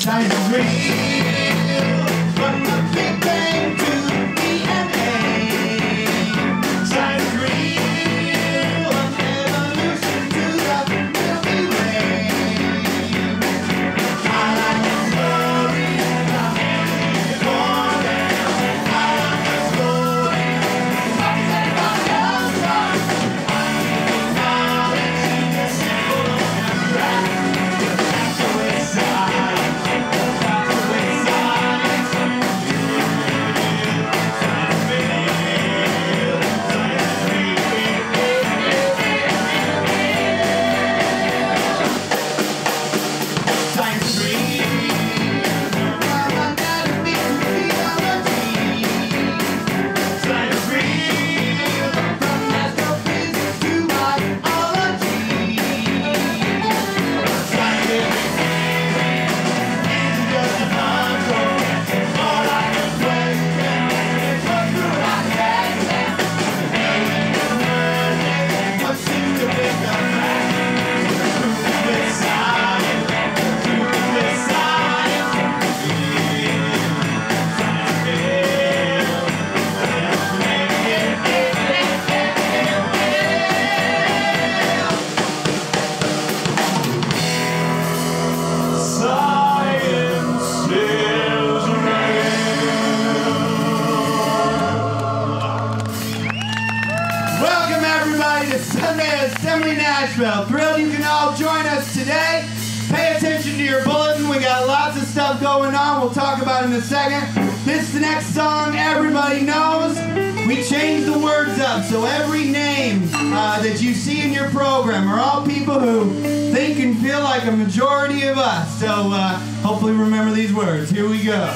Science real, from the Big Bang to DNA. Science real, from evolution to the Milky Way. I like the story of Henry Ford. I like the story of everybody else. I need knowledge in the simple and right. That's the way science. Assembly Nashville. Thrilled you can all join us today. Pay attention to your bulletin. We got lots of stuff going on. We'll talk about it in a second. This next song everybody knows. We changed the words up, so every name that you see in your program are all people who think and feel like a majority of us. So hopefully remember these words. Here we go.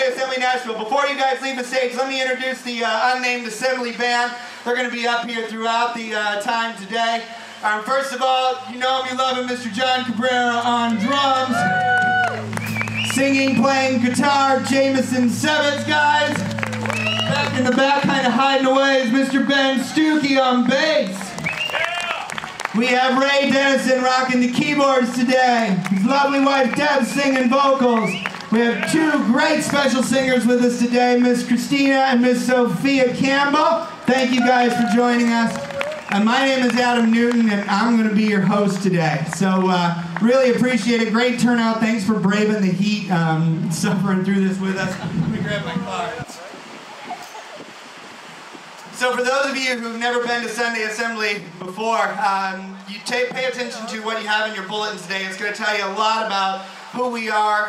Sunday Assembly Nashville. Before you guys leave the stage, let me introduce the unnamed Assembly Band. They're going to be up here throughout the time today. First of all, you know him, you love him, Mr. John Cabrera on drums. Singing, playing guitar, Jameson Sevitz, guys. Back in the back, kind of hiding away, is Mr. Ben Stuckey on bass. We have Ray Dennison rocking the keyboards today. His lovely wife Deb singing vocals. We have two great special singers with us today, Miss Christina and Miss Sophia Campbell. Thank you guys for joining us. My name is Adam Newton, and I'm going to be your host today. So really appreciate it. Great turnout. Thanks for braving the heat, suffering through this with us. Let me grab my card. So for those of you who've never been to Sunday Assembly before, you pay attention to what you have in your bulletin today. It's going to tell you a lot about who we are,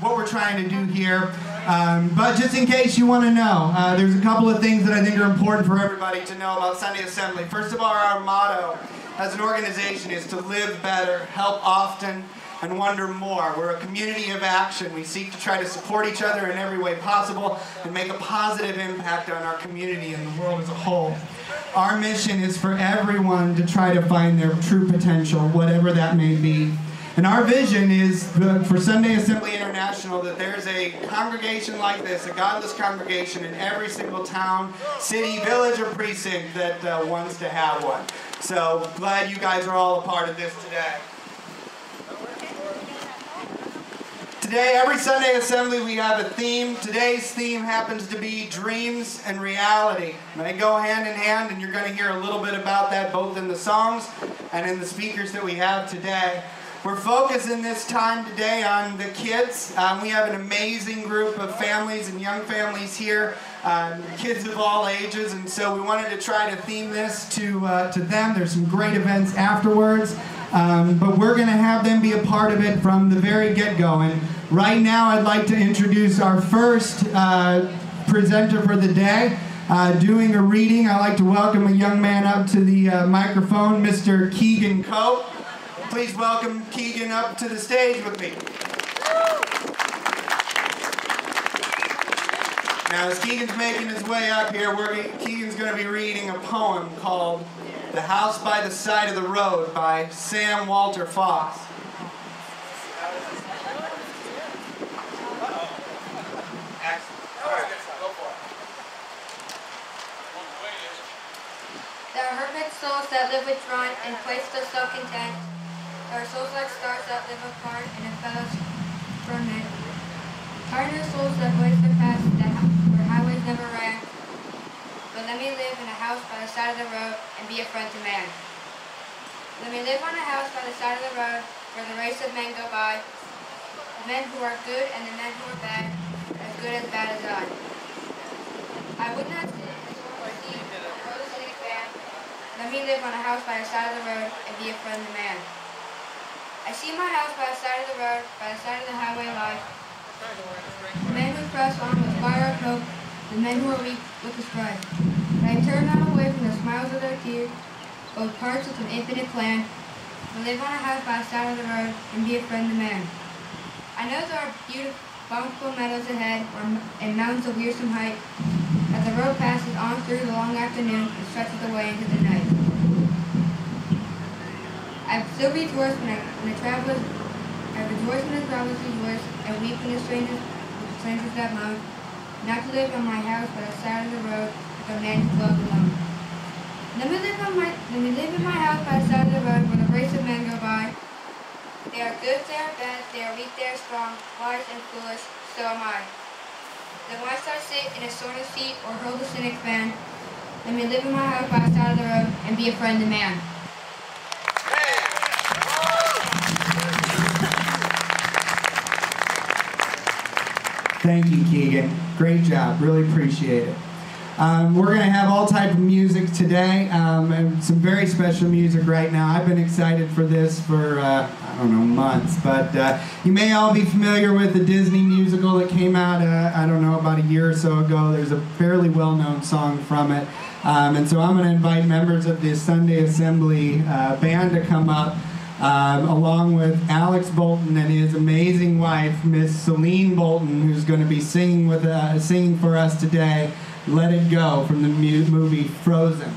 what we're trying to do here. But just in case you want to know, there's a couple of things that I think are important for everybody to know about Sunday Assembly. First of all, our motto as an organization is to live better, help often, and wonder more. We're a community of action. We seek to try to support each other in every way possible and make a positive impact on our community and the world as a whole. Our mission is for everyone to try to find their true potential, whatever that may be. And our vision is for Sunday Assembly International that there's a congregation like this, a godless congregation in every single town, city, village, or precinct that wants to have one. So glad you guys are all a part of this today. Today, every Sunday Assembly, we have a theme. Today's theme happens to be dreams and reality. They go hand in hand, and you're going to hear a little bit about that both in the songs and in the speakers that we have today. We're focusing this time today on the kids. We have an amazing group of families and young families here, kids of all ages, and so we wanted to try to theme this to them. There's some great events afterwards. But we're going to have them be a part of it from the very get-go. And right now I'd like to introduce our first presenter for the day. Doing a reading, I'd like to welcome a young man up to the microphone, Mr. Keegan Cope. Please welcome Keegan up to the stage with me. Now as Keegan's making his way up here, Keegan's going to be reading a poem called "The House by the Side of the Road" by Sam Walter Foss. There are hermit souls that live withdrawn and place their self-content. There are souls like stars that live apart in a fellow's ferment. Harder souls that voice their past where highways never ran. But let me live in a house by the side of the road and be a friend to man. Let me live on a house by the side of the road where the race of men go by. The men who are good and the men who are bad, as good as bad as I. I would not sit in the storm or sea or row the cynic band. Let me live on a house by the side of the road and be a friend to man. I see my house by the side of the road, by the side of the highway of life. The men who press on with fire of hope, the men who are weak with the strife. But I turn not away from the smiles of their tears, both parts of an infinite plan. To live on a house by the side of the road and be a friend to man. I know there are beautiful, bountiful meadows ahead and mountains of wearisome height, as the road passes on through the long afternoon and stretches away into the night. I still rejoice when the travelers, I rejoice when the travelers rejoice, and weep when the strangers that moan. Not to live on my house by the side of the road like a man who dwells alone. Let me live in my house by the side of the road where the race of men go by. They are good, they are bad, they are weak, they are strong, wise and foolish, so am I. Then why should I sit in a soldier's seat or hold a cynic's band? Let me live in my house by the side of the road and be a friend to man. Thank you, Keegan. Great job. Really appreciate it. We're going to have all type of music today, and some very special music right now. I've been excited for this for, I don't know, months, but you may all be familiar with the Disney musical that came out, I don't know, about a year or so ago. There's a fairly well-known song from it, and so I'm going to invite members of the Sunday Assembly band to come up. along with Alex Bolton and his amazing wife, Miss Celine Bolton, who's going to be singing for us today, Let It Go from the movie Frozen.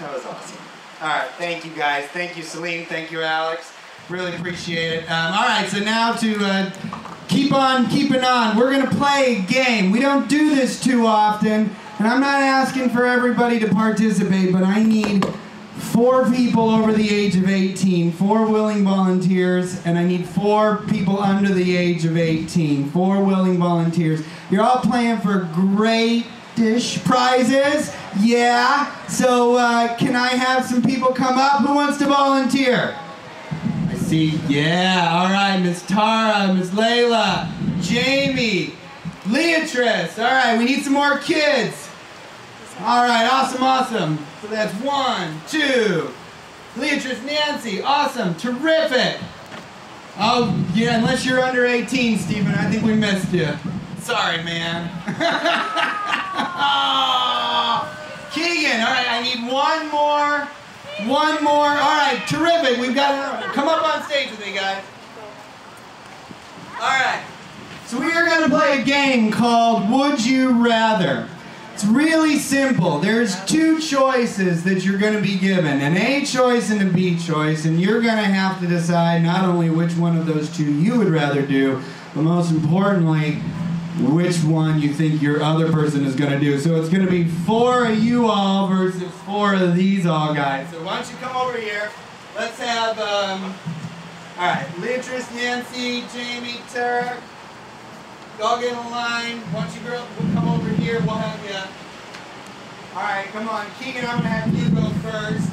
That was awesome. All right, thank you guys. Thank you, Celine. Thank you, Alex. Really appreciate it. All right, so now to keep on keeping on, we're going to play a game. We don't do this too often, and I'm not asking for everybody to participate, but I need 4 people over the age of 18, 4 willing volunteers, and I need 4 people under the age of 18, 4 willing volunteers. You're all playing for great-ish prizes? Yeah? So can I have some people come up? Who wants to volunteer? See, yeah, all right, Miss Tara, Miss Layla, Jamie, Leatrice. All right, we need some more kids. All right, awesome, awesome. So that's 1, 2. Leatrice, Nancy, awesome, terrific. Oh, yeah, unless you're under 18, Stephen, I think we missed you. Sorry, man. Oh, Keegan, all right, I need one more. One more. All right, terrific. We've got, come up on stage with me, guys. All right. So we are going to play a game called Would You Rather. It's really simple. There's 2 choices that you're going to be given, an A choice and a B choice, and you're going to have to decide not only which one of those 2 you would rather do, but most importantly, which one you think your other person is going to do. So it's going to be 4 of you all versus 4 of these all guys. So why don't you come over here? Let's have, all right, Leatrice, Nancy, Jamie, Tara. Y'all get in line. Why don't you girls come over here? We'll have you. All right, come on. Keegan, I'm going to have you go first.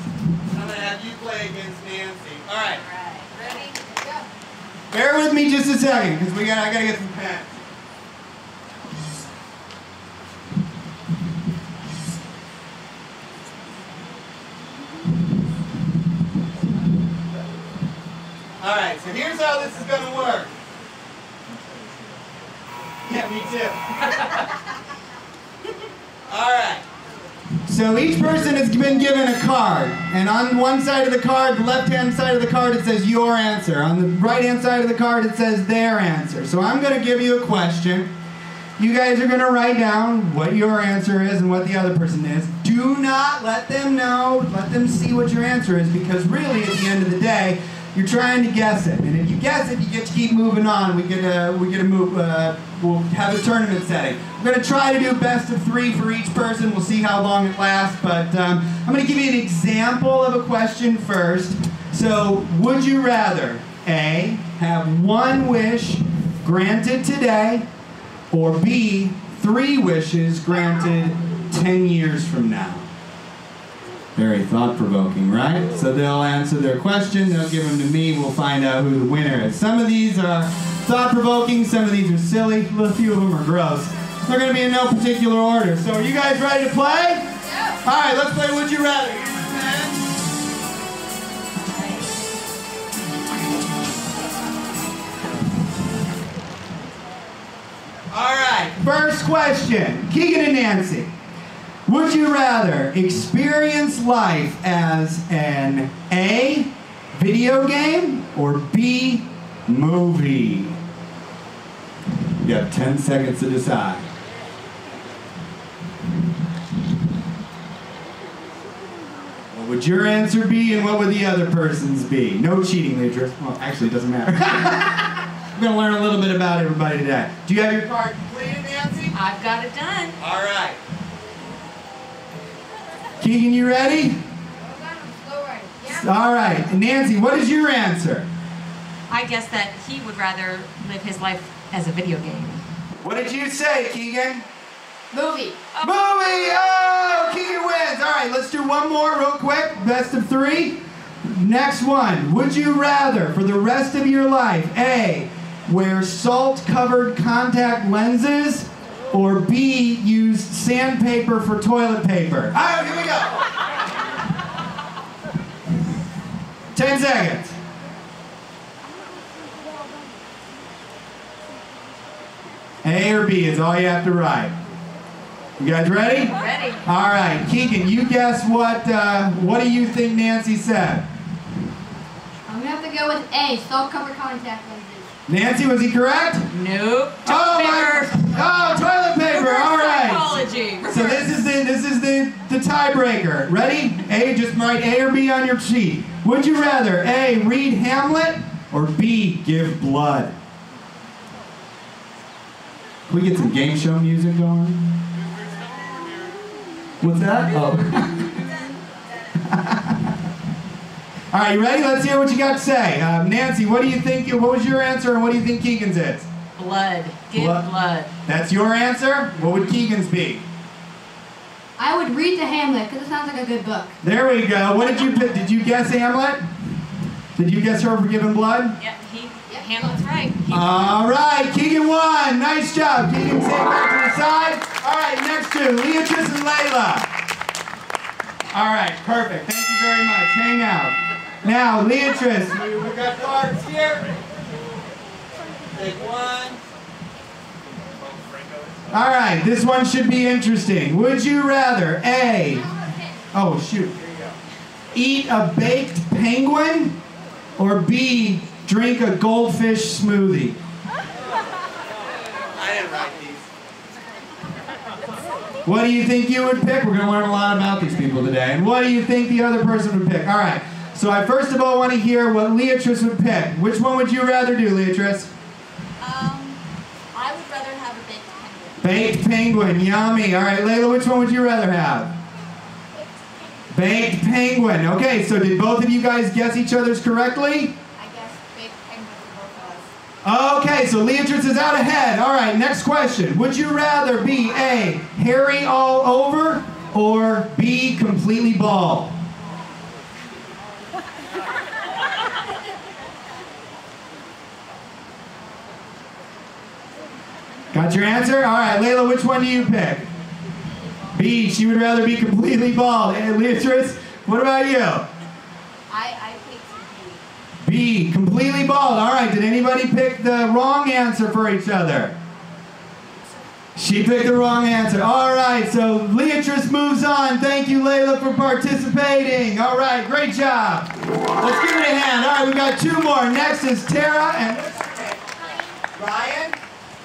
I'm going to have you play against Nancy. All right. All right. Ready? Go. Bear with me just a second, because I got to get some pens. All right, so here's how this is going to work. Yeah, me too. All right. So each person has been given a card, and on one side of the card, the left-hand side of the card, it says your answer. On the right-hand side of the card, it says their answer. So I'm going to give you a question. You guys are going to write down what your answer is and what the other person is. Do not let them know, let them see what your answer is, because really, at the end of the day, you're trying to guess it, and if you guess it, you get to keep moving on. We get to move. We'll have a tournament setting. We're going to try to do best of 3 for each person. We'll see how long it lasts, but I'm going to give you an example of a question first. So, would you rather A, have 1 wish granted today, or B, 3 wishes granted 10 years from now? Very thought-provoking, right? So they'll answer their question, they'll give them to me, we'll find out who the winner is. Some of these are thought-provoking, some of these are silly, a few of them are gross. They're going to be in no particular order. So are you guys ready to play? Yeah. All right, let's play Would You Rather. Here's your pen. All right, first question. Keegan and Nancy. Would you rather experience life as an A, video game, or B, movie? You have 10 seconds to decide. What would your answer be, and what would the other person's be? No cheating, Leatrice. Well, actually, it doesn't matter. We're going to learn a little bit about everybody today. Do you have your card completed, Nancy? I've got it done. All right. Keegan, you ready? All right. Nancy, what is your answer? I guess that he would rather live his life as a video game. What did you say, Keegan? Movie. Oh. Movie! Oh, Keegan wins. All right, let's do one more real quick. Best of 3. Next one. Would you rather, for the rest of your life, A, wear salt-covered contact lenses, or B, use sandpaper for toilet paper? All right, here we go. 10 seconds. A or B is all you have to write. You guys ready? Ready. All right, Keegan, you guess what do you think Nancy said? I'm going to have to go with A, salt-covered contact lenses. Nancy, was he correct? Nope. Oh, toilet paper. All right. Psychology. So this is the tiebreaker. Ready? A, just write A or B on your sheet. Would you rather A, read Hamlet, or B, give blood? Can we get some game show music going? What's that? Oh. All right, you ready? Let's hear what you got to say. Nancy, what do you think? What was your answer, and what do you think Keegan's is? Blood. Give blood. That's your answer? What would Keegan's be? I would read the Hamlet because it sounds like a good book. There we go. What did you pick? Did you guess Hamlet? Did you guess her for giving blood? Yeah, he handled it right. All right, Keegan won. Nice job. Keegan, take back to the side. All right, next two, Leatrice and Layla. All right, perfect. Thank you very much. Hang out. Now, Leatrice, we've got cards here. Take one. All right, this one should be interesting. Would you rather oh shoot, here you go. Eat a baked penguin or B, drink a goldfish smoothie? I didn't write these. What do you think you would pick? We're going to learn a lot about these people today. And what do you think the other person would pick? All right, so I first of all want to hear what Leatrice would pick. Which one would you rather do, Leatrice? I would rather have a baked penguin. Baked penguin, yummy. All right, Layla, which one would you rather have? Baked penguin. Okay, so did both of you guys guess each other's correctly? I guess baked penguin for both of us. Okay, so Leatrice is out ahead. All right, next question. Would you rather be A, hairy all over, or B, completely bald? Got your answer? All right, Layla, which one do you pick? B, she would rather be completely bald. And Leatrice, what about you? I picked B. B, completely bald. All right, did anybody pick the wrong answer for each other? She picked the wrong answer. All right, so Leatrice moves on. Thank you, Layla, for participating. All right, great job. Let's give it a hand. All right, we got two more. Next is Tara and Ryan.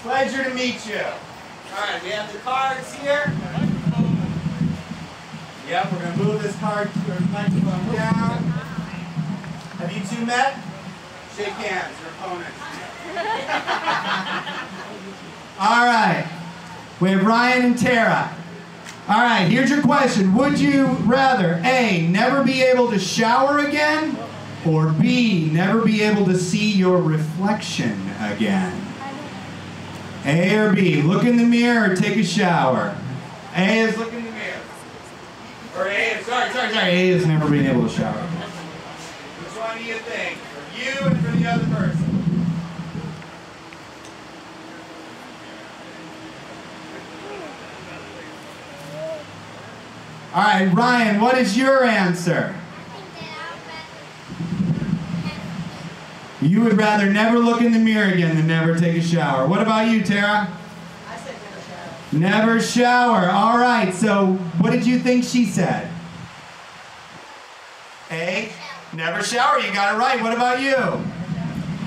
Pleasure to meet you. All right, we have the cards here. Yep, we're going to move this microphone down. Have you two met? Shake hands, your opponents. All right, we have Ryan and Tara. All right, here's your question. Would you rather A, never be able to shower again, or B, never be able to see your reflection again? A or B, look in the mirror or take a shower. A is look in the mirror. Or A is, sorry. A is never being able to shower. Which one do you think? For you and for the other person? All right, Ryan, what is your answer? You would rather never look in the mirror again than never take a shower. What about you, Tara? I said never shower. Never shower. All right, so what did you think she said? A, never shower. You got it right. What about you?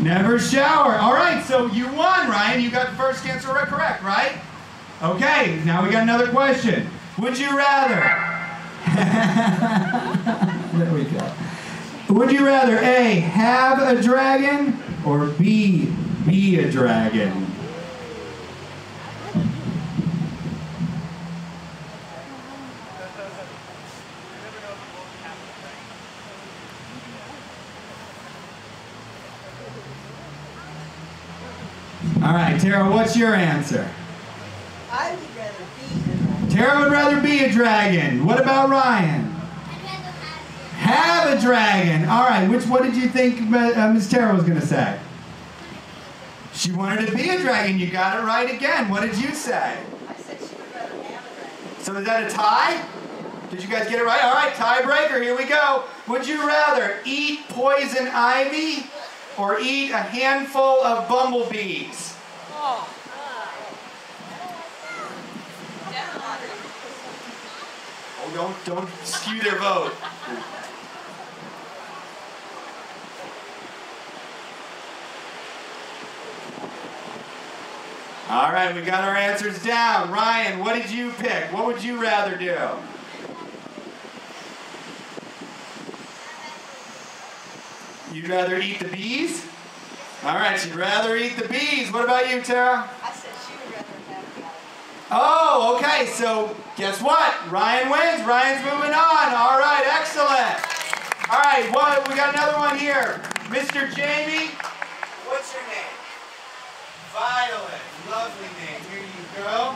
Never shower. All right, so you won, Ryan. You got the first answer correct, right? Okay, now we got another question. Would you rather... There we go. Would you rather A, have a dragon, or B, be a dragon? All right, Tara, what's your answer? I would rather be a dragon. Tara would rather be a dragon. What about Ryan? Have a dragon. All right, what did you think Miss Tara was going to say? She wanted to be a dragon. You got it right again. What did you say? I said she would rather have a dragon. So is that a tie? Did you guys get it right? All right, tiebreaker. Here we go. Would you rather eat poison ivy or eat a handful of bumblebees? Oh. Oh, don't skew their vote. All right, we got our answers down. Ryan, what did you pick? What would you rather do? You'd rather eat the bees? All right, she'd rather eat the bees. What about you, Tara? I said she would rather have a dragon. Oh, okay, so guess what? Ryan wins. Ryan's moving on. All right, excellent. All right, we got another one here. Mr. Jamie, what's your name? Violet. Lovely name. Here you go.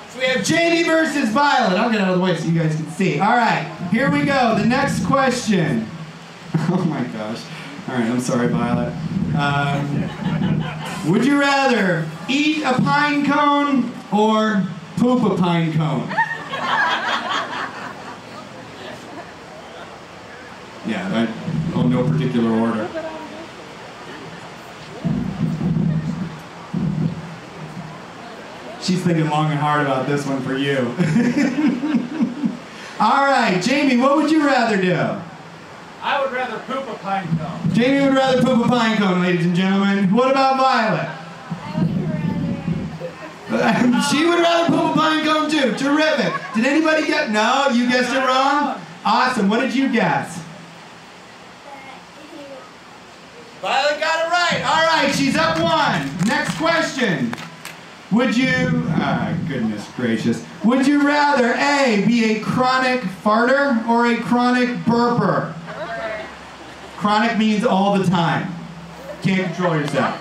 So we have Jamie versus Violet. I'll get out of the way so you guys can see. All right, here we go. The next question. Oh my gosh. All right, I'm sorry, Violet. Would you rather eat a pine cone or poop a pine cone? Yeah, no particular order. She's thinking long and hard about this one for you. All right, Jamie, what would you rather do? I would rather poop a pine cone. Jamie would rather poop a pine cone, ladies and gentlemen. What about Violet? She would rather poop a pine cone too. Terrific. Did anybody get? No, you guessed it wrong? Awesome. What did you guess? Violet got it right. All right, she's up 1. Next question. Would you, goodness gracious, would you rather A, be a chronic farter or a chronic burper? Chronic means all the time. Can't control yourself.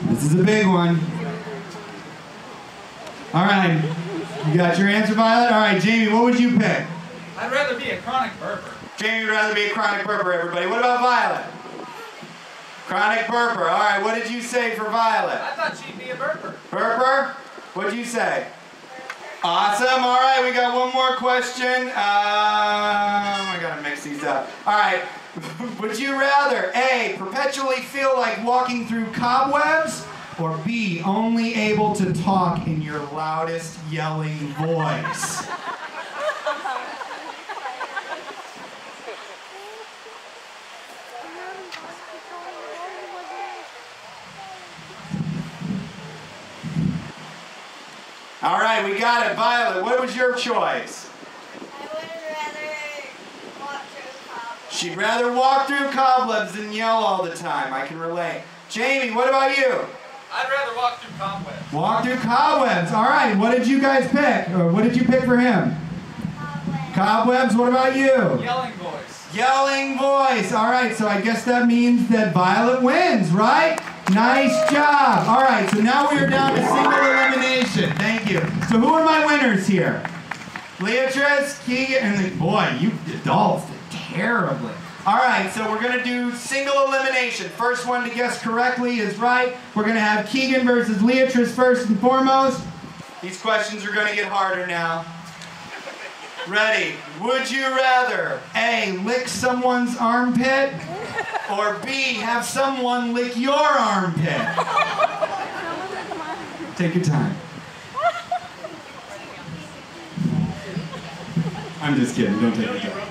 This is a big one. All right, you got your answer, Violet? All right, Jamie, what would you pick? I'd rather be a chronic burper. Jamie would rather be a chronic burper, everybody. What about Violet? Chronic burper. All right, what did you say for Violet? I thought she'd be a burper. Burper? What'd you say? Awesome. All right, we got one more question. I gotta mix these up. All right. Would you rather A, perpetually feel like walking through cobwebs, or B, only able to talk in your loudest yelling voice? All right, we got it. Violet, what was your choice? I would rather walk through cobwebs. She'd rather walk through cobwebs than yell all the time. I can relate. Jamie, what about you? I'd rather walk through cobwebs. Walk through cobwebs. All right, what did you guys pick? Or what did you pick for him? Cobwebs. Cobwebs, what about you? Yelling voice. Yelling voice. All right, so I guess that means that Violet wins, right? Nice job. All right, so now we are down to single elimination. Thank you. So who are my winners here? Leatrice, Keegan, and then, boy, you adults did terribly. All right, so we're going to do single elimination. First one to guess correctly is right. We're going to have Keegan versus Leatrice first and foremost. These questions are going to get harder now. Ready? Would you rather A, lick someone's armpit, or B, have someone lick your armpit? Take your time. I'm just kidding. Don't take your time.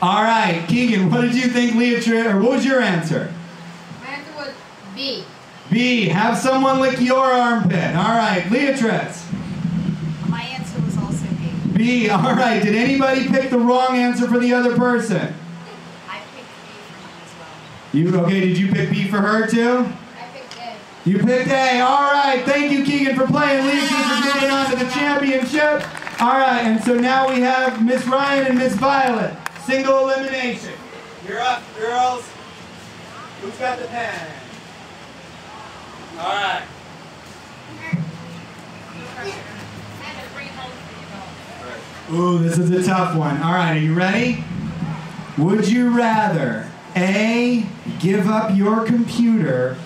All right, Keegan, what did you think, Leatrice, or what was your answer? My answer was B. B, have someone lick your armpit. All right, Leatrice. My answer was also B. B, all right. Did anybody pick the wrong answer for the other person? I picked B for him as well. Okay, did you pick B for her too? I picked A. You picked A. All right, thank you, Keegan, for playing. Leatrice for moving on to the championship. All right, and so now we have Miss Ryan and Miss Violet. Single elimination. You're up, girls. Who's got the pen? All right. Ooh, this is a tough one. All right, are you ready? Would you rather A, give up your computer,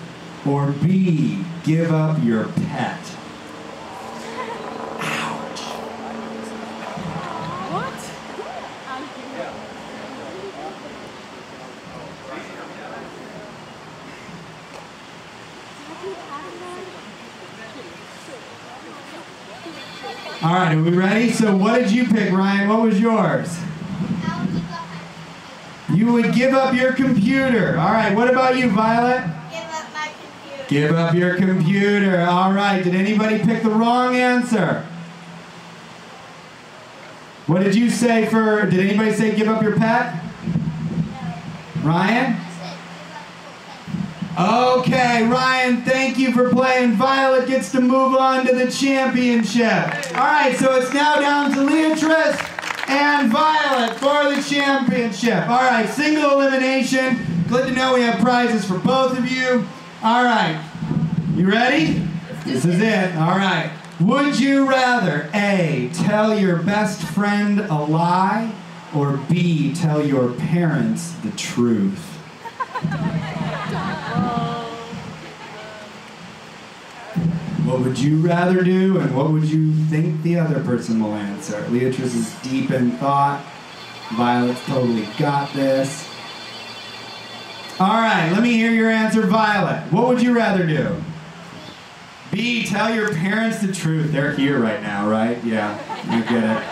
or B, give up your pet? Ouch. All right, are we ready? So what did you pick, Ryan? What was yours? You would give up your computer. All right, what about you, Violet? Give up my computer. Give up your computer. All right, did anybody pick the wrong answer? What did you say for, did anybody say give up your pet? Ryan? Okay, Ryan, thank you for playing. Violet gets to move on to the championship. All right, so it's now down to Leatrice and Violet for the championship. All right, single elimination. Good to know we have prizes for both of you. All right, You ready? This is it. All right. Would you rather A, tell your best friend a lie, or B, tell your parents the truth? What would you rather do, and what would you think the other person will answer? Leatrice is deep in thought. Violet's totally got this. All right, let me hear your answer, Violet. What would you rather do? B, tell your parents the truth. They're here right now, right? Yeah, I get it.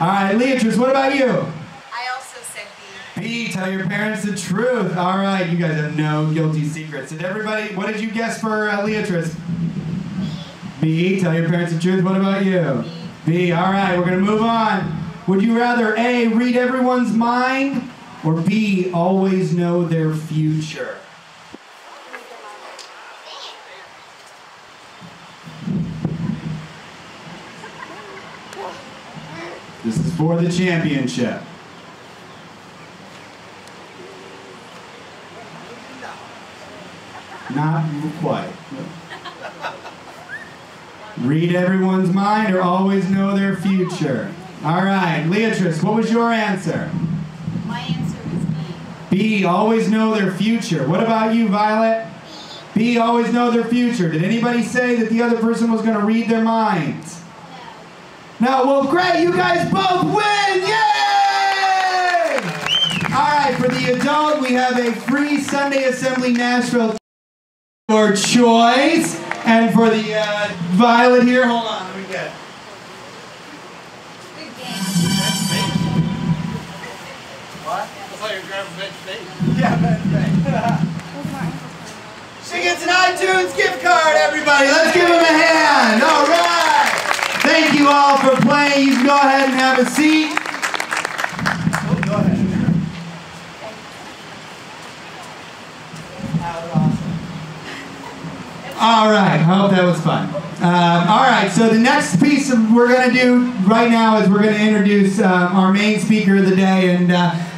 All right, Leatrice, what about you? I also said B. B, tell your parents the truth. All right, you guys have no guilty secrets. Did everybody, what did you guess for Leatrice? B, tell your parents the truth. What about you? B. All right, we're going to move on. Would you rather A, read everyone's mind, or B, always know their future? This is for the championship. Not quite. Read everyone's mind or always know their future. All right, Leatrice, what was your answer? My answer was B. B, always know their future. What about you, Violet? B, always know their future. Did anybody say that the other person was going to read their minds? No, well, great, you guys both win! Yay! All right, for the adult, we have a free Sunday Assembly Nashville your choice. And for the Violet here, hold on, let me get it. Good game. What? Looks like you're grabbing Ben State. Yeah, Ben. She gets an iTunes gift card, everybody. Let's give him a hand. All right. Thank you all for playing. You can go ahead and have a seat. Oh, go ahead. All right, I hope that was fun. All right, so the next piece we're going to do right now is we're going to introduce our main speaker of the day, and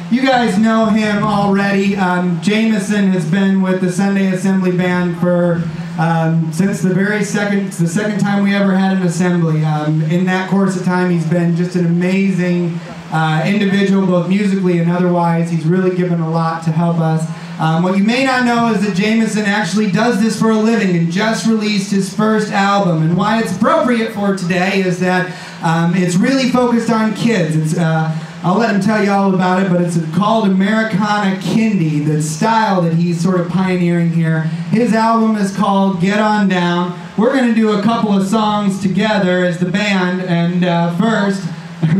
you guys know him already. Jameson has been with the Sunday Assembly Band for since the second time we ever had an assembly. In that course of time, he's been just an amazing individual, both musically and otherwise. He's really given a lot to help us. What you may not know is that Jameson actually does this for a living and just released his first album. And why it's appropriate for today is that it's really focused on kids. I'll let him tell you all about it, but it's called Americana Kindy, the style that he's sort of pioneering here. His album is called Get On Down. We're going to do a couple of songs together as the band, and first,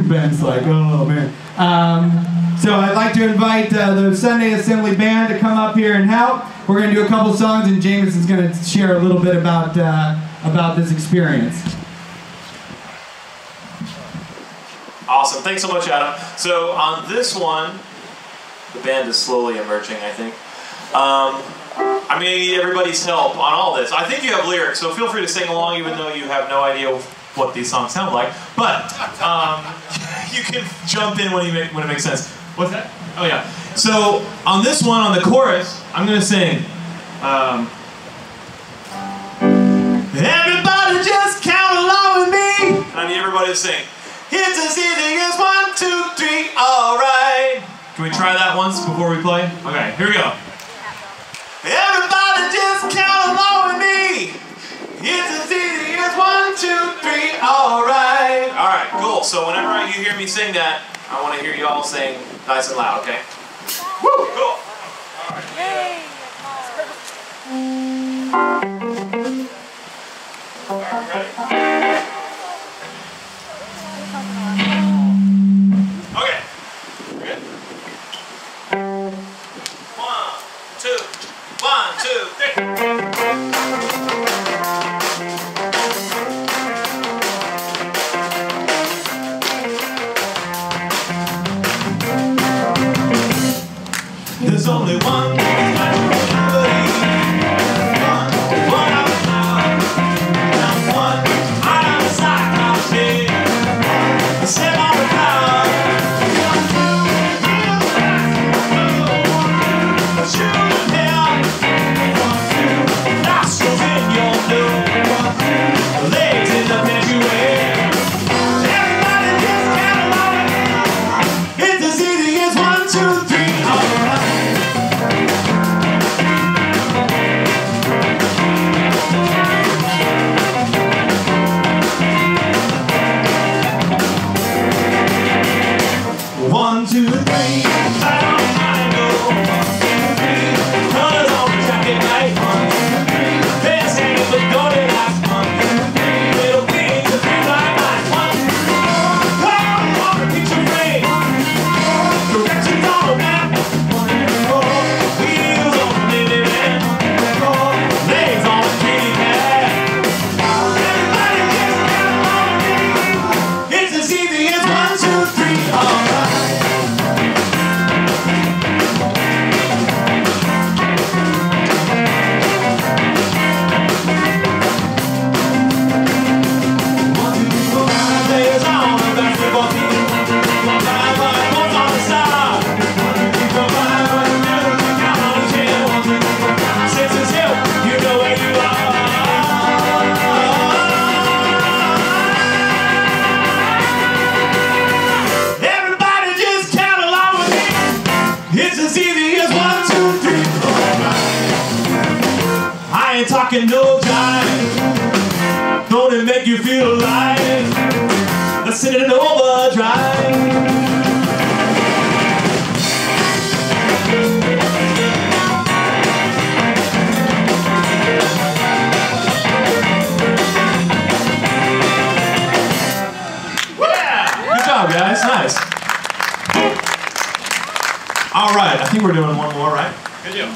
Ben's like, oh man. So I'd like to invite the Sunday Assembly Band to come up here and help. We're going to do a couple songs, and Jameson's going to share a little bit about this experience. Awesome. Thanks so much, Adam. So on this one, the band is slowly emerging, I think. I'm going to need everybody's help on all this. I think you have lyrics, so feel free to sing along even though you have no idea what these songs sound like. But you can jump in when it makes sense. What's that? Oh, yeah. So on this one, on the chorus, I'm going to sing. Everybody just count along with me. And I need everybody to sing. It's as easy as 1, 2, 3, alright. Can we try that once before we play? Okay, here we go. Everybody just count along with me. It's as easy as 1, 2, 3, alright. Alright, cool. So whenever you hear me sing that, I want to hear you all sing nice and loud, okay? Woo! Cool. Alright. Yay! Alright, ready? Okay. Good. 1, 2, 1, 2, 3. There's only one thing I believe. One out of love. And one out of sight. I'll see. Set on the power. Come through and feel like shoot him. 1, 2, nostrils in your 2, 3. Light on the triangle. 1, 2, 3. Colors on the jacket light. 1, 2, 3. Pants hanging but don't it last. 1, 2, 3. Little things that feel like light. 1, 2, 3. Come on a picture frame. Directions on a map. 1, 2, 4. Wheels on the minivan. 4. Legs on a kitty cat. Everybody gets down on me. It's as easy as 1, 2, 3. All right. Talking no jive. Don't it make you feel alive? Let's sit in overdrive. Yeah! Good job, guys. Nice. All right, I think we're doing one more, right? Good deal.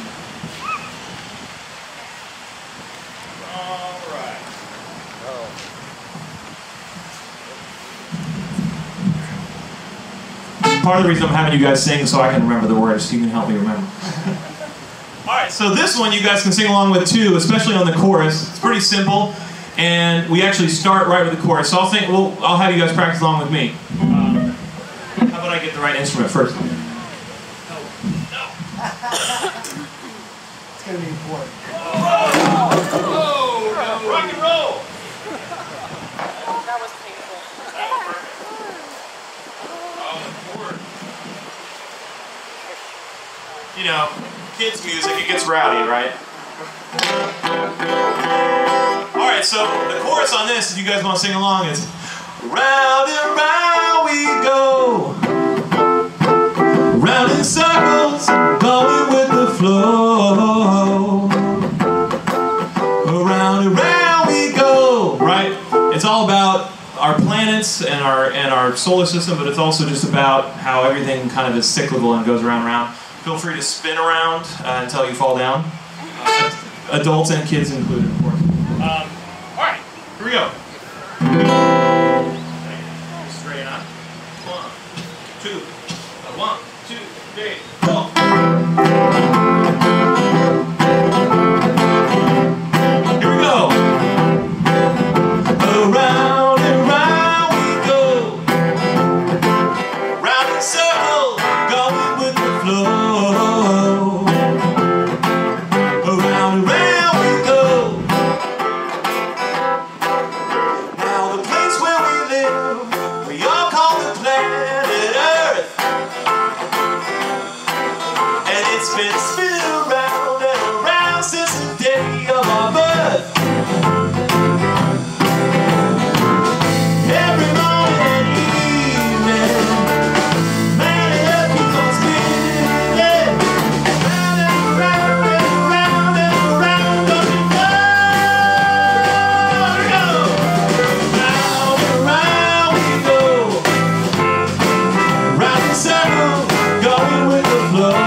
Part of the reason I'm having you guys sing so I can remember the words, so you can help me remember. Alright, so this one you guys can sing along with too, especially on the chorus. It's pretty simple, and we actually start right with the chorus. So I'll have you guys practice along with me. How about I get the right instrument first? No. It's going to be important. Whoa! Rock and roll! That was painful. You know, kids' music, it gets rowdy, right? Alright, so the chorus on this, if you guys want to sing along, is round and round we go, round in circles, going with the flow. Around and round we go, right? It's all about our planets and our solar system, but it's also just about how everything kind of is cyclical and goes around and around. Feel free to spin around until you fall down. Adults and kids included, of course. Alright, here we go. Straight on. 1, 2, 1, 2, 3, 4. Here we go. Around and round we go. Round in circles, going with the flow. It's been spinning around and around since the day of our birth. Every morning and evening, man, it keeps on spinning, yeah. Round and round and round and round, don't you know? Round and round we go, round in circles, going with the flow.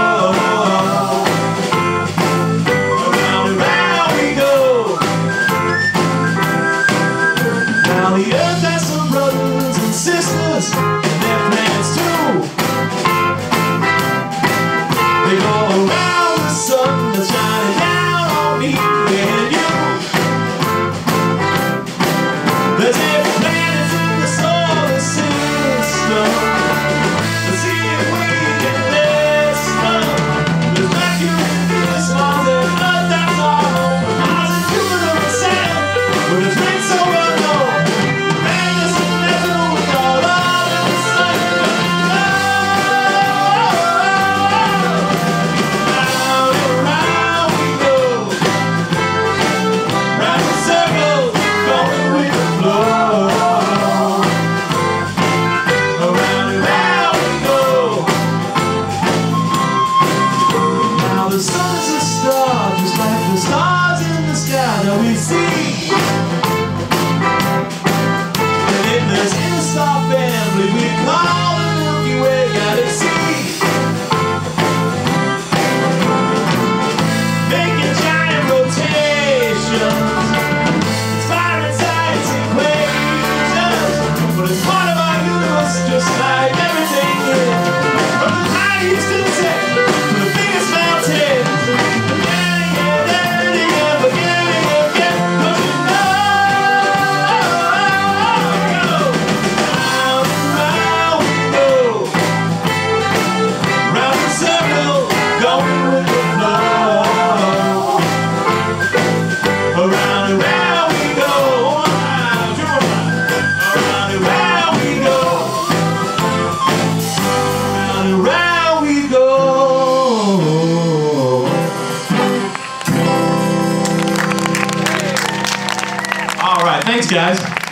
Thanks, guys.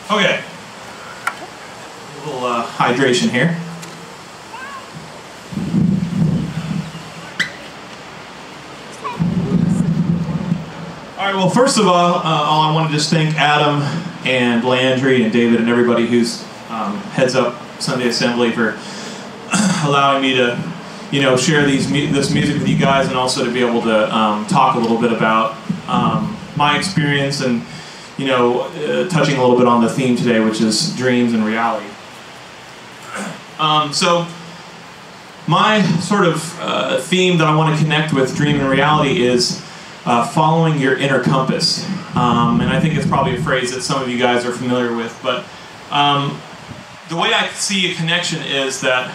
Okay. A little hydration here. All right, well, first of all I want to just thank Adam and Landry and David and everybody who's heads up Sunday Assembly for allowing me to, share this music with you guys, and also to be able to talk a little bit about my experience and, touching a little bit on the theme today, which is dreams and reality. So my sort of theme that I want to connect with dream and reality is following your inner compass. And I think it's probably a phrase that some of you guys are familiar with, but the way I see a connection is that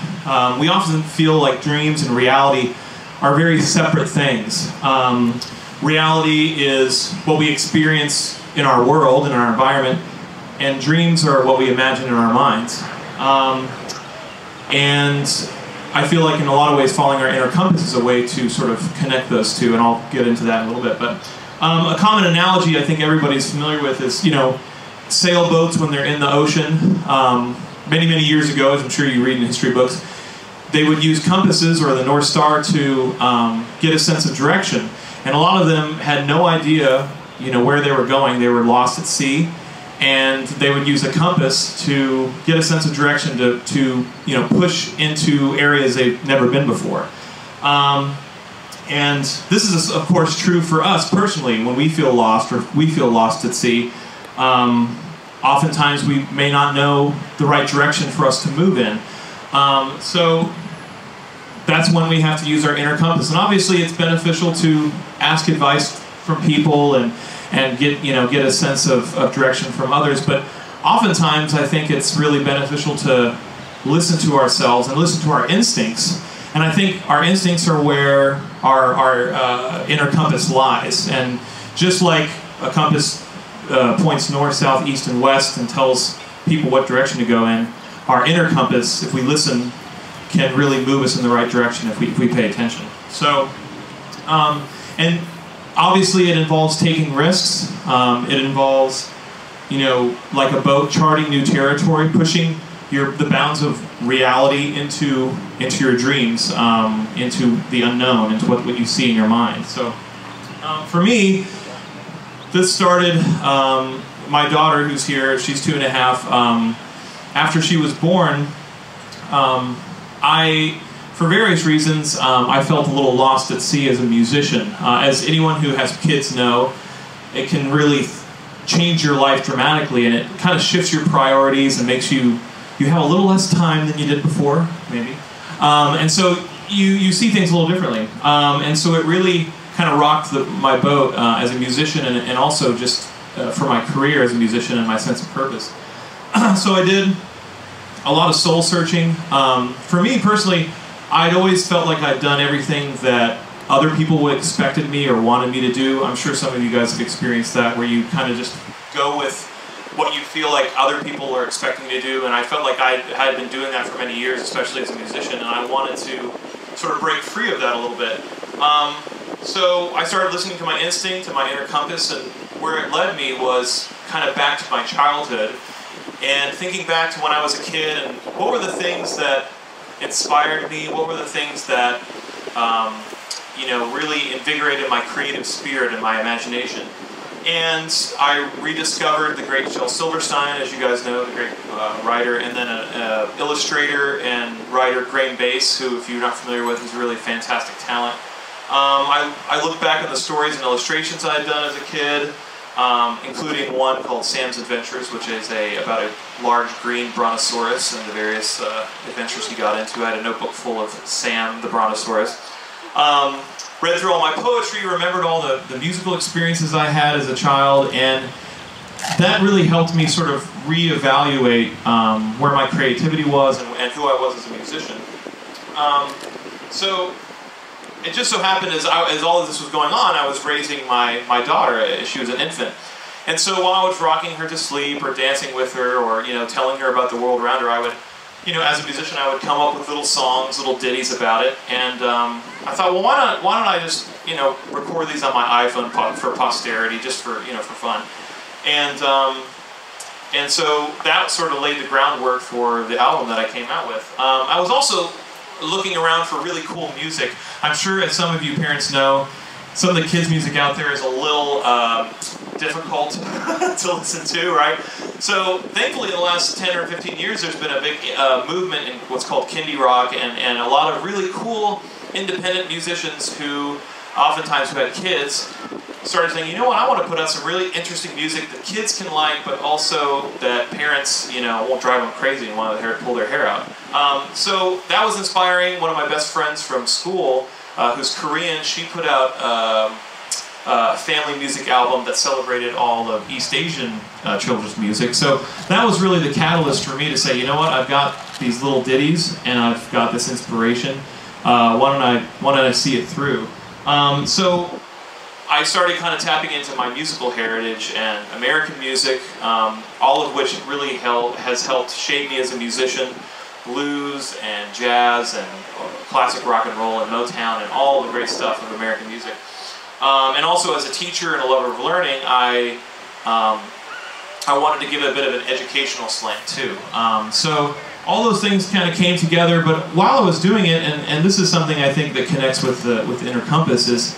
we often feel like dreams and reality are very separate things. Reality is what we experience in our world, in our environment, and dreams are what we imagine in our minds. And I feel like in a lot of ways following our inner compass is a way to sort of connect those two, and I'll get into that in a little bit. But a common analogy I think everybody's familiar with is, sailboats when they're in the ocean. Many, many years ago, as I'm sure you read in history books, they would use compasses or the North Star to get a sense of direction. And a lot of them had no idea, where they were going. They were lost at sea. And they would use a compass to get a sense of direction to push into areas they've never been before. And this is, of course, true for us personally. When we feel lost or we feel lost at sea, oftentimes we may not know the right direction for us to move in. So that's when we have to use our inner compass. And obviously it's beneficial to ask advice from people and get a sense of direction from others, but oftentimes I think it's really beneficial to listen to ourselves and listen to our instincts. And I think our instincts are where our inner compass lies. And just like a compass points north, south, east, and west and tells people what direction to go in, our inner compass, if we listen, can really move us in the right direction if we pay attention. So, and obviously it involves taking risks. It involves, like a boat, charting new territory, pushing the bounds of reality into your dreams, into the unknown, into what you see in your mind. So for me, this started, my daughter who's here, she's 2.5, after she was born, for various reasons, I felt a little lost at sea as a musician. As anyone who has kids know, it can really change your life dramatically, and it kind of shifts your priorities and makes you have a little less time than you did before, maybe. And so you see things a little differently. And so it really kind of rocked my boat as a musician, and also just for my career as a musician and my sense of purpose. So I did a lot of soul searching. For me personally, I'd always felt like I'd done everything that other people would expected me or wanted me to do. I'm sure some of you guys have experienced that, where you kind of just go with what you feel like other people are expecting me to do, and I felt like I had been doing that for many years, especially as a musician, and I wanted to sort of break free of that a little bit. So I started listening to my instinct and my inner compass, and where it led me was kind of back to my childhood, and thinking back to when I was a kid, and what were the things that inspired me, what were the things that really invigorated my creative spirit and my imagination. And I rediscovered the great Shel Silverstein, as you guys know, the great writer, and then an illustrator and writer, Graham Bass, who, if you're not familiar with, is a really fantastic talent. I look back on the stories and illustrations I had done as a kid, including one called Sam's Adventures, which is about a large green brontosaurus and the various adventures he got into. I had a notebook full of Sam the brontosaurus. Read through all my poetry, remembered all the musical experiences I had as a child, and that really helped me sort of reevaluate where my creativity was and who I was as a musician. So it just so happened as all of this was going on, I was raising my daughter as she was an infant. And so while I was rocking her to sleep or dancing with her or telling her about the world around her, I would as a musician, I would come up with little songs, little ditties about it, and I thought, well, why don't I just, record these on my iPhone for posterity, just for, for fun, and so that sort of laid the groundwork for the album that I came out with. I was also looking around for really cool music. I'm sure, as some of you parents know, some of the kids' music out there is a little difficult to listen to, right? So thankfully in the last 10 or 15 years there's been a big movement in what's called kindie rock, and a lot of really cool independent musicians who oftentimes who had kids started saying, I want to put out some really interesting music that kids can like, but also that parents, won't drive them crazy and want to pull their hair out. So that was inspiring. One of my best friends from school, who's Korean, she put out a family music album that celebrated all of East Asian children's music. So that was really the catalyst for me to say, I've got these little ditties and I've got this inspiration. Why don't I see it through? So I started kind of tapping into my musical heritage and American music, all of which really has helped shape me as a musician. Blues and jazz and classic rock and roll and Motown and all the great stuff of American music. And also as a teacher and a lover of learning, I wanted to give it a bit of an educational slant too. So all those things kind of came together, but while I was doing it, and this is something I think that connects with the Inner Compass, is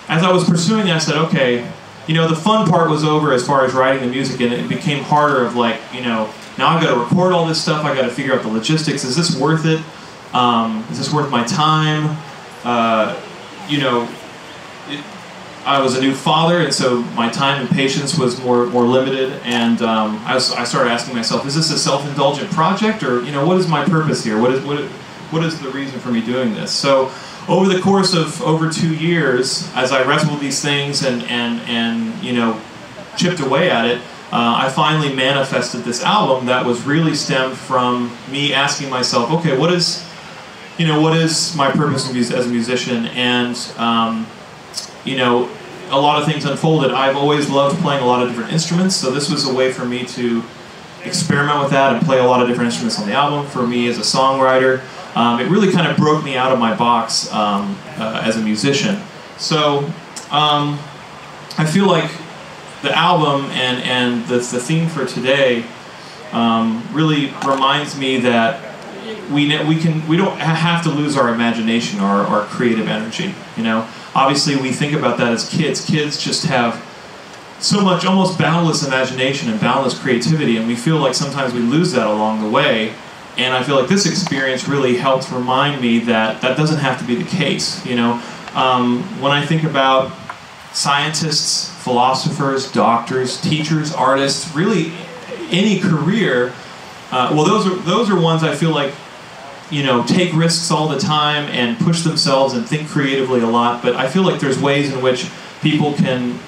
as I was pursuing it, I said, okay, the fun part was over as far as writing the music, and it became harder of like, now I've got to record all this stuff, I've got to figure out the logistics, is this worth it? Is this worth my time? I was a new father, and so my time and patience was more limited, and I started asking myself, is this a self-indulgent project, or what is my purpose here? What is the reason for me doing this? So over the course of over 2 years, as I wrestled with these things and chipped away at it, I finally manifested this album that was really stemmed from me asking myself, okay, what is my purpose as a musician? And a lot of things unfolded. I've always loved playing a lot of different instruments, so this was a way for me to experiment with that and play a lot of different instruments on the album. For me as a songwriter, it really kind of broke me out of my box as a musician. So I feel like the album and the theme for today really reminds me that we don't have to lose our imagination or our creative energy. Obviously we think about that as kids. Kids just have so much almost boundless imagination and boundless creativity, and we feel like sometimes we lose that along the way. And I feel like this experience really helped remind me that that doesn't have to be the case. When I think about scientists, philosophers, doctors, teachers, artists, really any career, those are ones I feel like take risks all the time and push themselves and think creatively a lot. But I feel like there's ways in which people can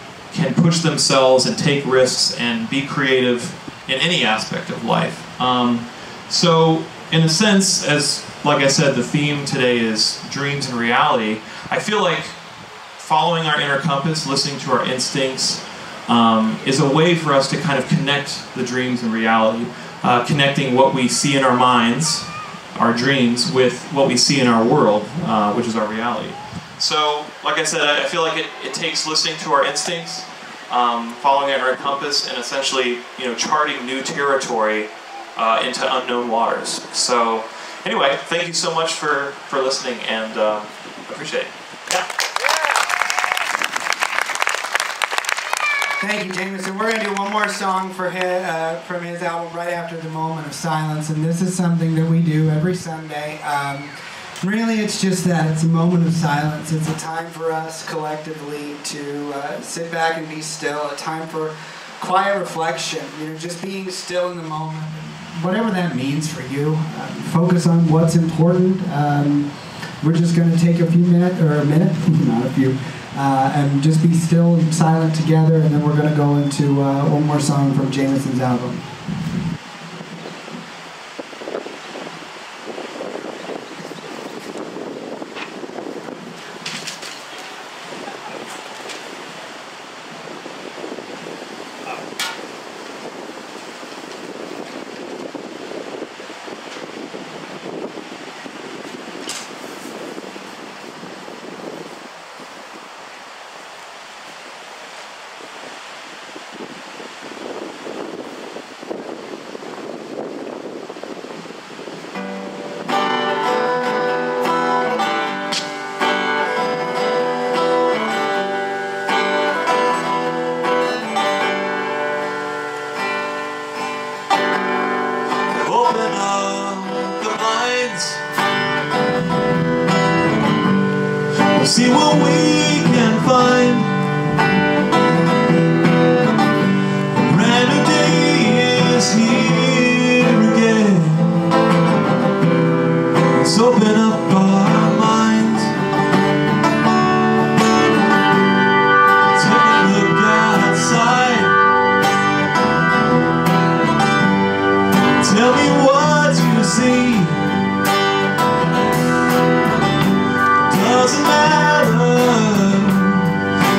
push themselves and take risks and be creative in any aspect of life. So in a sense, like I said, the theme today is dreams and reality. I feel like following our inner compass, listening to our instincts, is a way for us to kind of connect the dreams and reality, connecting what we see in our minds, our dreams, with what we see in our world, which is our reality. So, like I said, I feel like it takes listening to our instincts, following our compass, and essentially, charting new territory into unknown waters. So, anyway, thank you so much for listening, and appreciate it. Yeah. Thank you, Jameson. We're going to do one more song for from his album right after the Moment of Silence, and this is something that we do every Sunday. Really, it's just that. It's a moment of silence. It's a time for us collectively to sit back and be still, a time for quiet reflection, just being still in the moment, whatever that means for you. Focus on what's important. We're just going to take a minute, not a few, and just be still and silent together, and then we're going to go into one more song from Jameson's album. see what we can find. A brand new day is here again. Let's open up our minds. Take a look outside. Tell me what you see. Doesn't matter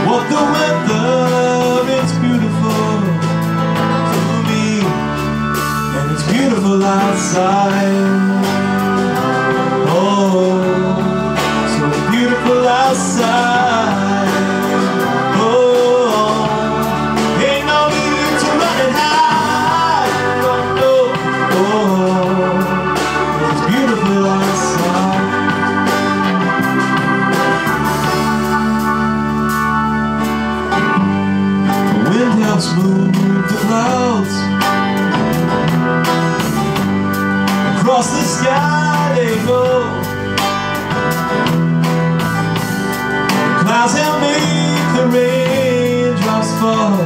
what the weather, it's beautiful to me, and it's beautiful outside. Oh, so beautiful outside. Oh, ain't no need to run and hide. Oh, no, it's beautiful outside. Helps move the clouds across the sky. They go. Clouds help make the raindrops fall.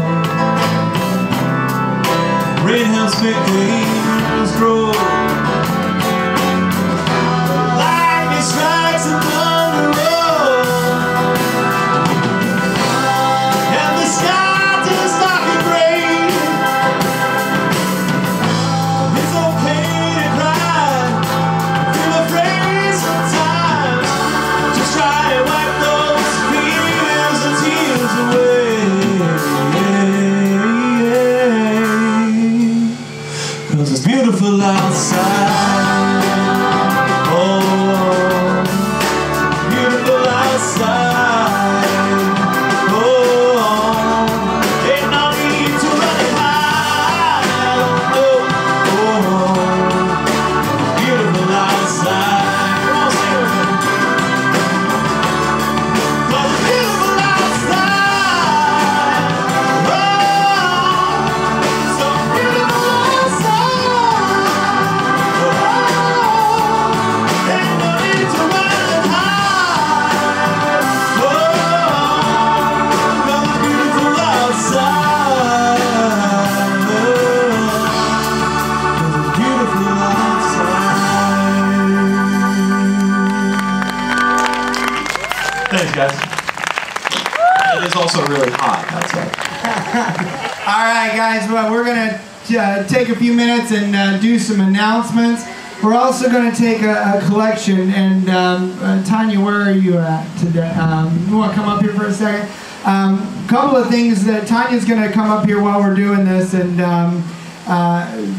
Rain helps make the hills grow. Lightning strikes and thunder rolls, and the sky beautiful outside. Oh, beautiful outside. Oh, ain't no need to run and hide. Oh, beautiful outside. Come on, sing with me. 'Cause it's beautiful outside. Oh, so beautiful outside. Thanks, guys. It is also really hot outside. All right, guys, well, we're going to take a few minutes and do some announcements. We're also going to take a collection, and Tanya, where are you at today? You want to come up here for a second? A couple of things that Tanya's going to come up here while we're doing this and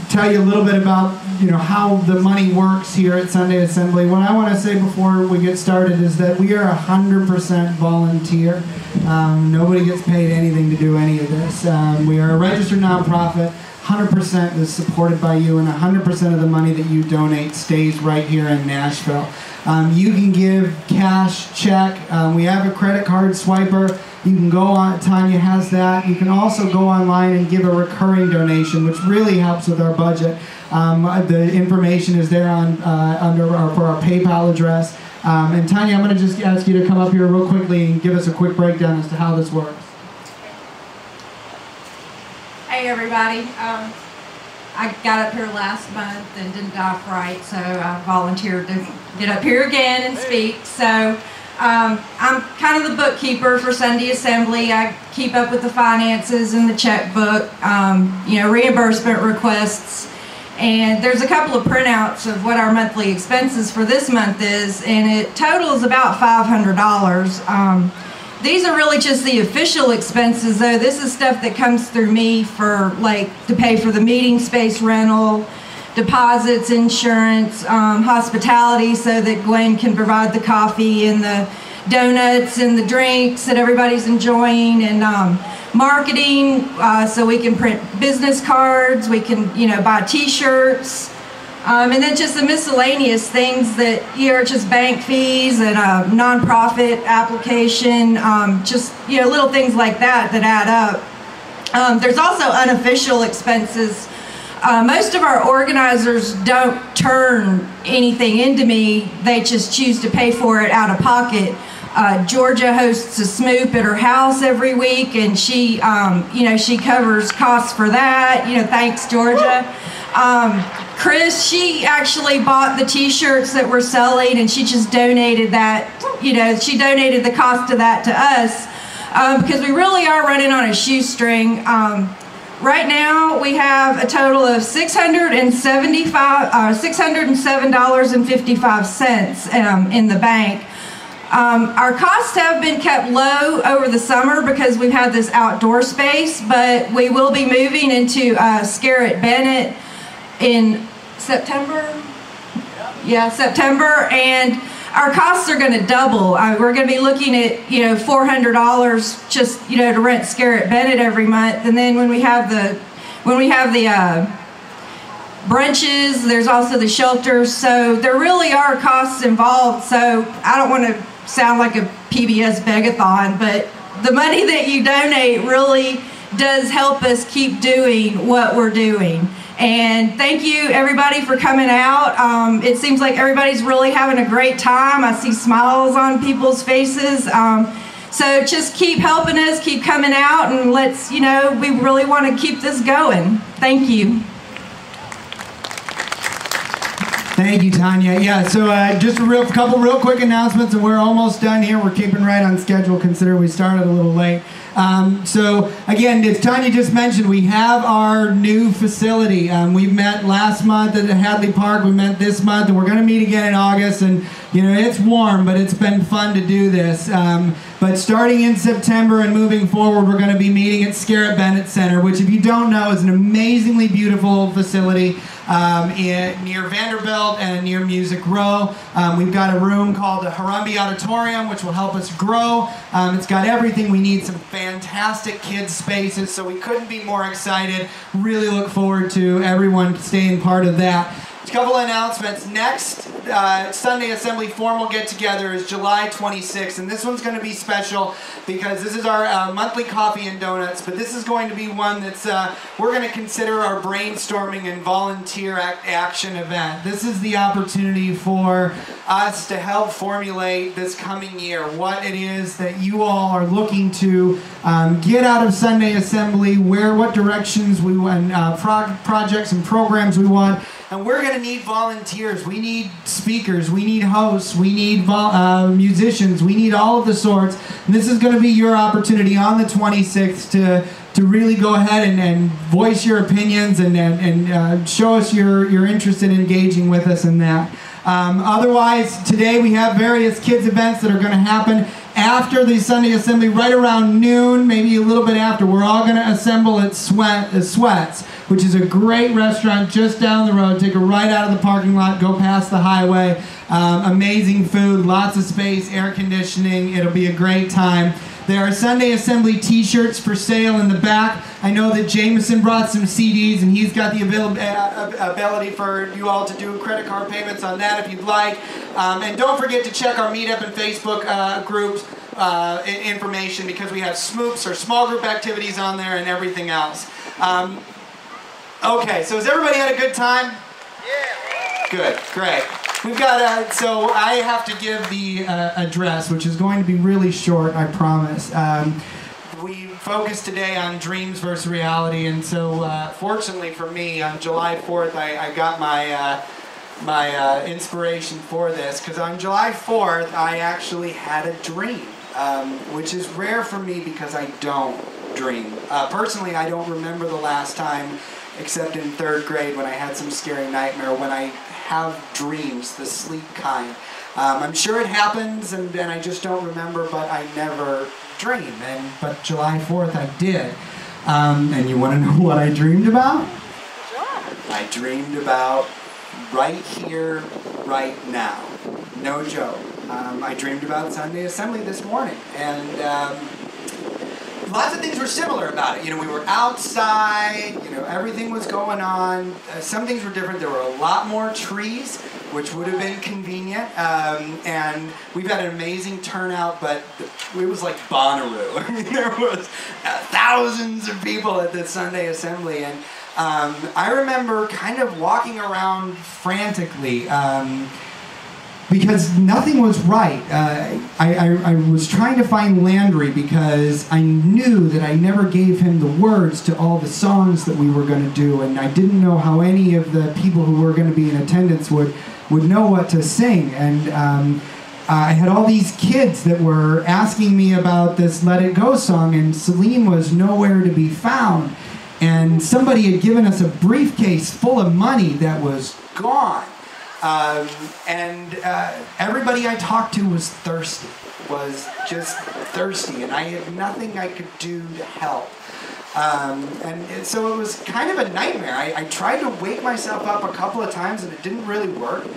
tell you a little bit about how the money works here at Sunday Assembly. What I want to say before we get started is that we are 100% volunteer. Nobody gets paid anything to do any of this. We are a registered nonprofit. 100% is supported by you, and 100% of the money that you donate stays right here in Nashville. You can give cash, check. We have a credit card swiper. You can go on, Tanya has that. You can also go online and give a recurring donation, which really helps with our budget. The information is there on for our PayPal address. And Tanya, I'm going to just ask you to come up here real quickly and give us a quick breakdown as to how this works. Hey everybody, I got up here last month and didn't die right, so I volunteered to get up here again and speak. So I'm kind of the bookkeeper for Sunday Assembly. I keep up with the finances and the checkbook, reimbursement requests, and there's a couple of printouts of what our monthly expenses for this month is, and it totals about $500. These are really just the official expenses, though. This is stuff that comes through me for, to pay for the meeting space rental, deposits, insurance, hospitality, so that Gwen can provide the coffee and the donuts and the drinks that everybody's enjoying, and marketing, so we can print business cards, we can, buy t-shirts, and then just the miscellaneous things that are just bank fees and a nonprofit application, just little things like that add up. There's also unofficial expenses. Most of our organizers don't turn anything into me; they just choose to pay for it out of pocket. Georgia hosts a smoop at her house every week, and she, she covers costs for that. Thanks, Georgia. Chris, she actually bought the T-shirts that we're selling, and she just donated that. She donated the cost of that to us because we really are running on a shoestring. Right now, we have a total of $607.55 in the bank. Our costs have been kept low over the summer because we've had this outdoor space, but we will be moving into Scarrett Bennett in September. Yeah, September, and our costs are going to double. We're going to be looking at $400 just to rent Scarrett Bennett every month, and then when we have the brunches, there's also the shelters. So there really are costs involved. So I don't want to sound like a PBS begathon, but the money that you donate really does help us keep doing what we're doing. And thank you, everybody, for coming out. It seems like everybody's really having a great time. I see smiles on people's faces. So just keep helping us, keep coming out, and let's, we really want to keep this going. Thank you. Thank you, Tanya. Yeah, so just a couple real quick announcements, and we're almost done here. We're keeping right on schedule, considering we started a little late. So again, as Tanya just mentioned, we have our new facility. We met last month at Hadley Park. We met this month, and we're going to meet again in August. And it's warm, but it's been fun to do this. But starting in September and moving forward, we're going to be meeting at Scarrett Bennett Center, which, if you don't know, is an amazingly beautiful facility near Vanderbilt and near Music Row. We've got a room called the Harambee Auditorium, which will help us grow. It's got everything we need, some fantastic kids spaces, so we couldn't be more excited. Really look forward to everyone staying part of that. A couple of announcements. Next Sunday Assembly formal get-together is July 26th, and this one's going to be special because this is our monthly coffee and donuts, but this is going to be one that's we're going to consider our brainstorming and volunteer action event. This is the opportunity for us to help formulate this coming year what it is that you all are looking to get out of Sunday Assembly, what directions we want, projects and programs we want. And we're going to need volunteers. We need speakers. We need hosts. We need musicians. We need all of the sorts. And this is going to be your opportunity on the 26th to really go ahead and voice your opinions and show us your interest in engaging with us in that. Otherwise, today we have various kids events that are going to happen after the Sunday Assembly, right around noon, maybe a little bit after. We're all going to assemble at Sweats, which is a great restaurant just down the road. Take a right out of the parking lot, go past the highway. Amazing food, lots of space, air conditioning. It'll be a great time. There are Sunday Assembly t-shirts for sale in the back. I know that Jameson brought some CDs, and he's got the ability for you all to do credit card payments on that if you'd like. And don't forget to check our Meetup and Facebook groups information, because we have smoops or small group activities on there and everything else. Okay, so has everybody had a good time? Yeah. Good, great. We've got, so I have to give the address, which is going to be really short, I promise. We focused today on dreams versus reality, and so fortunately for me, on July 4th, I got my inspiration for this, because on July 4th, I actually had a dream, which is rare for me because I don't dream. Personally, I don't remember the last time, except in 3rd grade when I had some scary nightmare, when I have dreams, the sleep kind. I'm sure it happens, and I just don't remember, but I never dream. But July 4th I did. And you want to know what I dreamed about? Sure. I dreamed about right here, right now. No joke. I dreamed about Sunday Assembly this morning, and lots of things were similar about it. We were outside, everything was going on. Some things were different. There were a lot more trees, which would have been convenient. And we've had an amazing turnout, but it was like Bonnaroo. I mean, there was thousands of people at the Sunday Assembly. And I remember kind of walking around frantically. because nothing was right. I was trying to find Landry because I knew that I never gave him the words to all the songs that we were going to do, and I didn't know how any of the people who were going to be in attendance would know what to sing. And I had all these kids that were asking me about this Let It Go song, and Celine was nowhere to be found. And somebody had given us a briefcase full of money that was gone. Everybody I talked to was thirsty, just thirsty, and I had nothing I could do to help. So it was kind of a nightmare. I tried to wake myself up a couple of times and it didn't really work.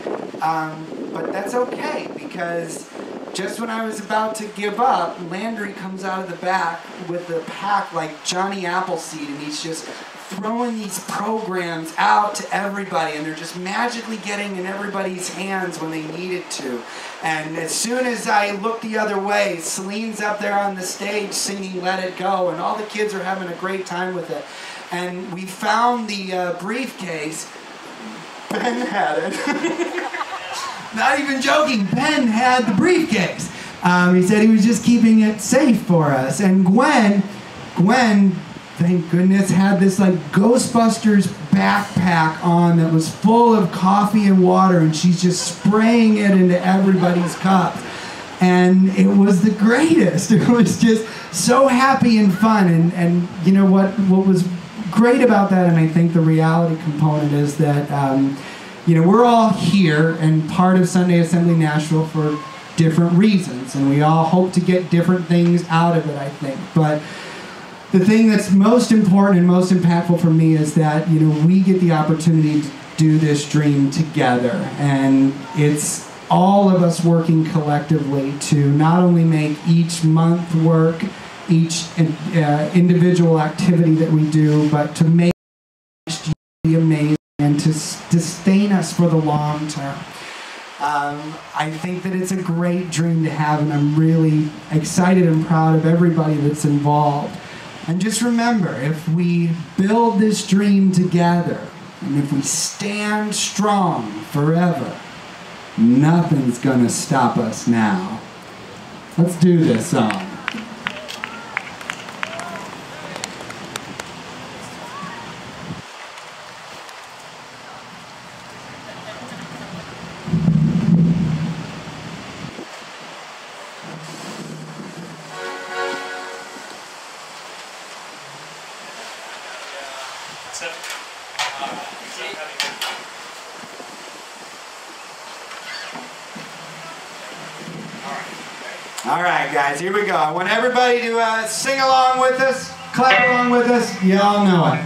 But that's okay, because just when I was about to give up, Landry comes out of the back with a pack like Johnny Appleseed, and he's just throwing these programs out to everybody, and they're just magically getting in everybody's hands when they needed to. And as soon as I look the other way, Celine's up there on the stage singing Let It Go, and all the kids are having a great time with it. And we found the briefcase. Ben had it. Not even joking, Ben had the briefcase. He said he was just keeping it safe for us. And Gwen, thank goodness, had this like Ghostbusters backpack on that was full of coffee and water, and she's just spraying it into everybody's cups. And it was the greatest. It was just so happy and fun. And you know what was great about that, and I think the reality component is that we're all here and part of Sunday Assembly Nashville for different reasons, and we all hope to get different things out of it, I think. But the thing that's most important and most impactful for me is that, we get the opportunity to do this dream together. And it's all of us working collectively to not only make each month work, each individual activity that we do, but to make it amazing and to sustain us for the long term. I think that it's a great dream to have, and I'm really excited and proud of everybody that's involved. And just remember, if we build this dream together, and if we stand strong forever, nothing's gonna stop us now. Let's do this song. All right, guys, here we go. I want everybody to sing along with us, clap along with us. You all know it.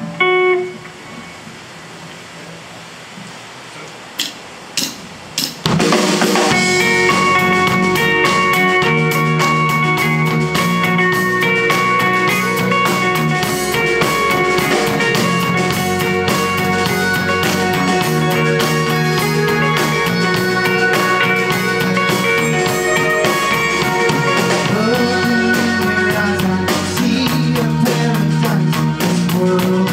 World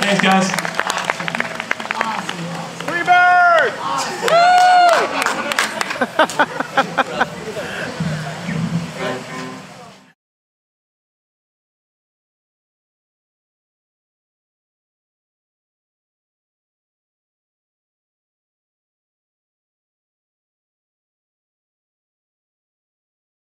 Thanks, guys. Free bird!